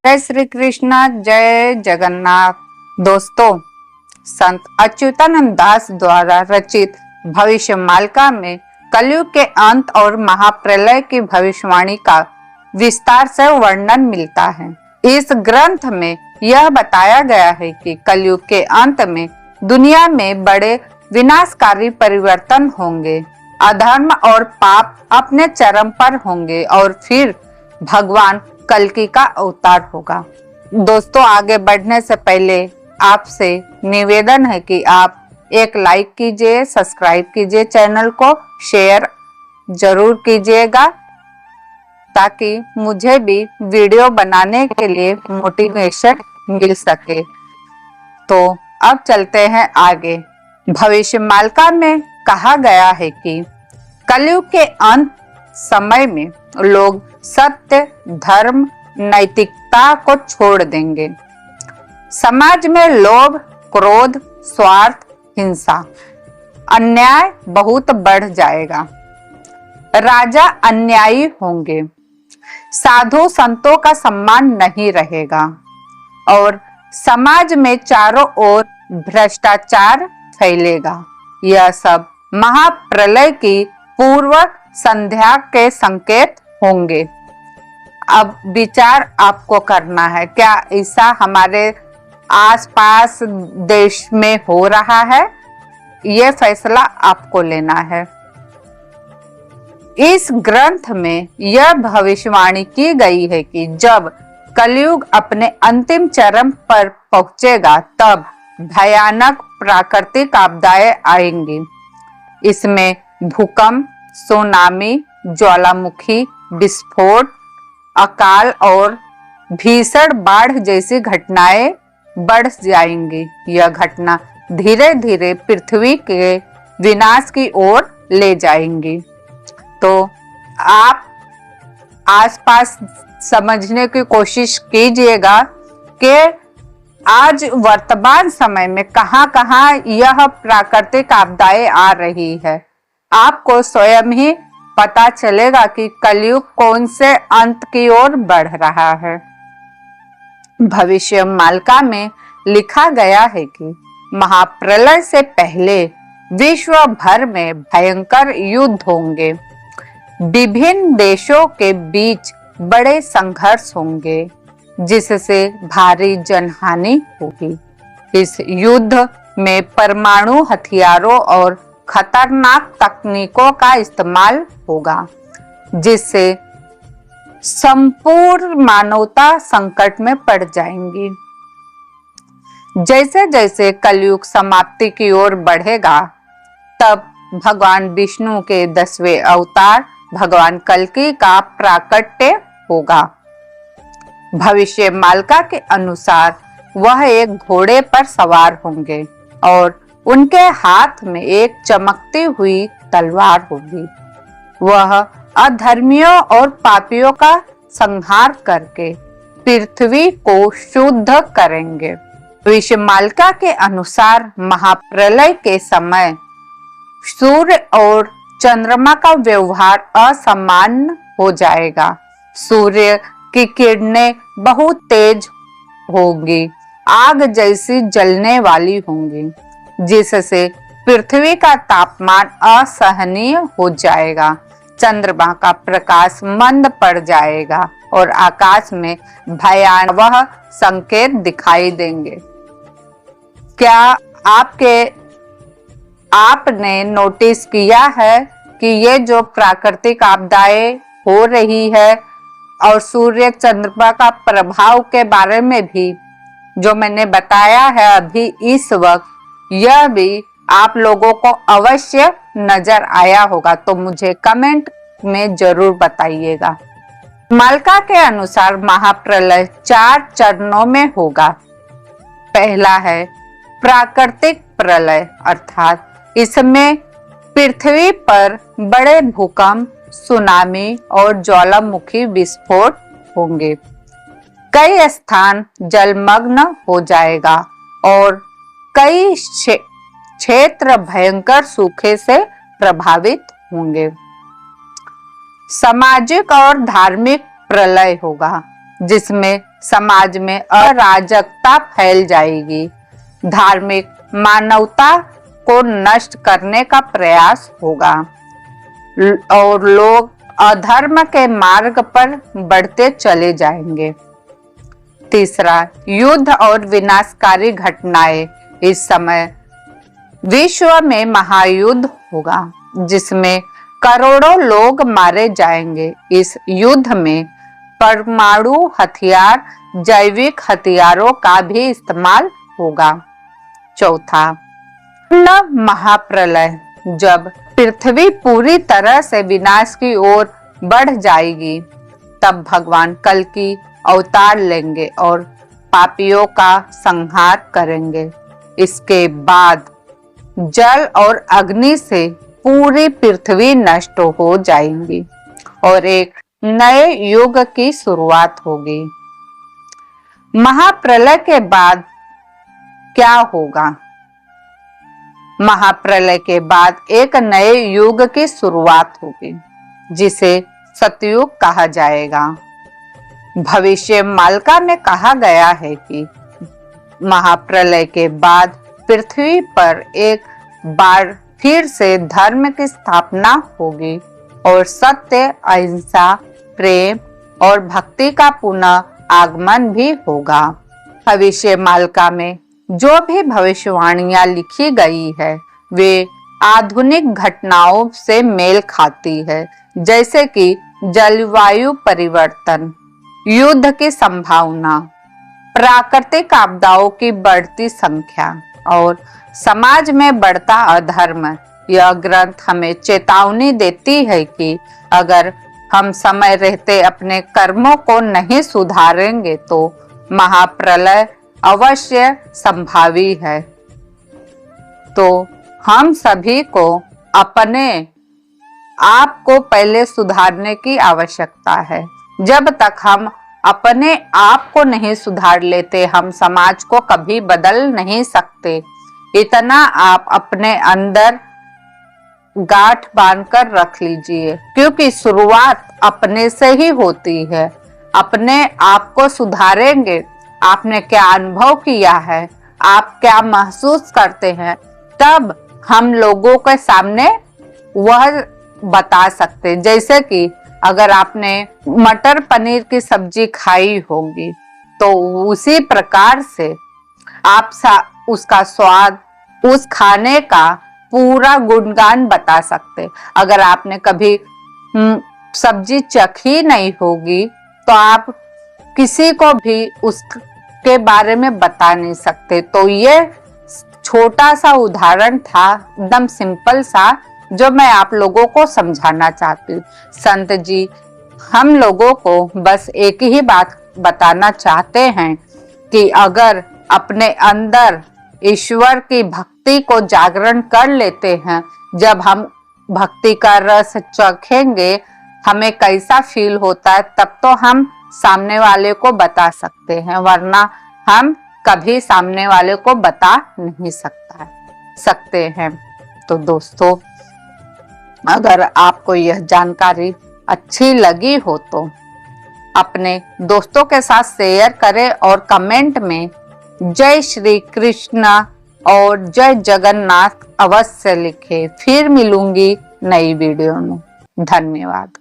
जय श्री कृष्ण, जय जगन्नाथ। दोस्तों, संत अच्युतानंद दास द्वारा रचित भविष्यमालिका में कलयुग के अंत और महाप्रलय की भविष्यवाणी का विस्तार से वर्णन मिलता है। इस ग्रंथ में यह बताया गया है कि कलयुग के अंत में दुनिया में बड़े विनाशकारी परिवर्तन होंगे, अधर्म और पाप अपने चरम पर होंगे और फिर भगवान कल्कि का अवतार होगा। दोस्तों, आगे बढ़ने से पहले आपसे निवेदन है कि आप एक लाइक कीजिए, सब्सक्राइब कीजिए, चैनल को शेयर जरूर कीजिएगा ताकि मुझे भी वीडियो बनाने के लिए मोटिवेशन मिल सके। तो अब चलते हैं आगे। भविष्यमालिका में कहा गया है कि कलयुग के अंत समय में लोग सत्य, धर्म, नैतिकता को छोड़ देंगे। समाज में लोभ, क्रोध, स्वार्थ, हिंसा, अन्याय बहुत बढ़ जाएगा। राजा अन्यायी होंगे, साधु संतों का सम्मान नहीं रहेगा और समाज में चारों ओर भ्रष्टाचार फैलेगा। यह सब महाप्रलय की पूर्व संध्या के संकेत होंगे। अब विचार आपको करना है, क्या ऐसा हमारे आसपास देश में हो रहा है? ये फैसला आपको लेना है। इस ग्रंथ में यह भविष्यवाणी की गई है कि जब कलयुग अपने अंतिम चरम पर पहुंचेगा तब भयानक प्राकृतिक आपदाएं आएंगी। इसमें भूकंप, सुनामी, ज्वालामुखी, विस्फोट, अकाल और भीषण बाढ़ जैसी घटनाएं बढ़ जाएंगी। यह घटना धीरे धीरे पृथ्वी के विनाश की ओर ले जाएंगी। तो आप आसपास समझने की कोशिश कीजिएगा कि आज वर्तमान समय में कहां-कहां यह प्राकृतिक आपदाएं आ रही है। आपको स्वयं ही पता चलेगा कि कलयुग कौन से अंत की ओर बढ़ रहा है। भविष्यमालिका में लिखा गया है कि महाप्रलय से पहले विश्व भर में भयंकर युद्ध होंगे। विभिन्न देशों के बीच बड़े संघर्ष होंगे जिससे भारी जनहानि होगी। इस युद्ध में परमाणु हथियारों और खतरनाक तकनीकों का इस्तेमाल होगा जिससे संपूर्ण मानवता संकट में पड़ जाएंगी। जैसे जैसे कलयुग समाप्ति की ओर बढ़ेगा तब भगवान विष्णु के 10वें अवतार भगवान कल्कि का प्राकट्य होगा। भविष्यमालिका के अनुसार वह एक घोड़े पर सवार होंगे और उनके हाथ में एक चमकती हुई तलवार होगी। वह अधर्मियों और पापियों का संहार करके पृथ्वी को शुद्ध करेंगे। भविष्यमालिका के अनुसार महाप्रलय के समय सूर्य और चंद्रमा का व्यवहार असामान्य हो जाएगा। सूर्य की किरणें बहुत तेज होंगी, आग जैसी जलने वाली होंगी जिससे पृथ्वी का तापमान असहनीय हो जाएगा। चंद्रमा का प्रकाश मंद पड़ जाएगा और आकाश में भयावह संकेत दिखाई देंगे। क्या आपने नोटिस किया है कि ये जो प्राकृतिक आपदाएं हो रही है और सूर्य चंद्रमा का प्रभाव के बारे में भी जो मैंने बताया है अभी इस वक्त, यह भी आप लोगों को अवश्य नजर आया होगा, तो मुझे कमेंट में जरूर बताइएगा। मालिका के अनुसार महाप्रलय 4 चरणों में होगा। पहला है प्राकृतिक प्रलय, अर्थात इसमें पृथ्वी पर बड़े भूकंप, सुनामी और ज्वालामुखी विस्फोट होंगे। कई स्थान जलमग्न हो जाएगा और कई क्षेत्र भयंकर सूखे से प्रभावित होंगे। सामाजिक और धार्मिक प्रलय होगा जिसमें समाज में अराजकता फैल जाएगी। धार्मिक मानवता को नष्ट करने का प्रयास होगा और लोग अधर्म के मार्ग पर बढ़ते चले जाएंगे। तीसरा, युद्ध और विनाशकारी घटनाएं। इस समय विश्व में महायुद्ध होगा जिसमें करोड़ों लोग मारे जाएंगे। इस युद्ध में परमाणु हथियार, जैविक हथियारों का भी इस्तेमाल होगा। चौथा, महाप्रलय। जब पृथ्वी पूरी तरह से विनाश की ओर बढ़ जाएगी तब भगवान कल्कि अवतार लेंगे और पापियों का संहार करेंगे। इसके बाद जल और अग्नि से पूरी पृथ्वी नष्ट हो जाएंगी और एक नए युग की शुरुआत होगी। महाप्रलय के बाद क्या होगा? महाप्रलय के बाद एक नए युग की शुरुआत होगी जिसे सतयुग कहा जाएगा। भविष्य मालिका में कहा गया है कि महाप्रलय के बाद पृथ्वी पर एक बार फिर से धर्म की स्थापना होगी और सत्य, अहिंसा, प्रेम और भक्ति का पुनः आगमन भी होगा। भविष्य मालिका में जो भी भविष्यवाणियां लिखी गई है वे आधुनिक घटनाओं से मेल खाती है, जैसे कि जलवायु परिवर्तन, युद्ध की संभावना, प्राकृतिक आपदाओं की बढ़ती संख्या और समाज में बढ़ता अधर्म। यह ग्रंथ हमें चेतावनी देती है कि अगर हम समय रहते अपने कर्मों को नहीं सुधारेंगे तो महाप्रलय अवश्य संभावी है। तो हम सभी को अपने आप को पहले सुधारने की आवश्यकता है। जब तक हम अपने आप को नहीं सुधार लेते हम समाज को कभी बदल नहीं सकते। इतना आप अपने अंदर गांठ बांधकर रख लीजिए, क्योंकि शुरुआत अपने से ही होती है। अपने आप को सुधारेंगे, आपने क्या अनुभव किया है, आप क्या महसूस करते हैं, तब हम लोगों के सामने वह बता सकते। जैसे कि अगर आपने मटर पनीर की सब्जी खाई होगी तो उसी प्रकार से आप उसका स्वाद, उस खाने का पूरा गुणगान बता सकते। अगर आपने कभी सब्जी चखी नहीं होगी तो आप किसी को भी उसके बारे में बता नहीं सकते। तो ये छोटा सा उदाहरण था, एकदम सिंपल सा, जो मैं आप लोगों को समझाना चाहती हूँ। संत जी हम लोगों को बस एक ही बात बताना चाहते हैं कि अगर अपने अंदर ईश्वर की भक्ति को जागरण कर लेते हैं, जब हम भक्ति का रस चखेंगे हमें कैसा फील होता है तब तो हम सामने वाले को बता सकते हैं, वरना हम कभी सामने वाले को बता नहीं सकते हैं। तो दोस्तों, अगर आपको यह जानकारी अच्छी लगी हो तो अपने दोस्तों के साथ शेयर करें और कमेंट में जय श्री कृष्ण और जय जगन्नाथ अवश्य लिखें। फिर मिलूंगी नई वीडियो में। धन्यवाद।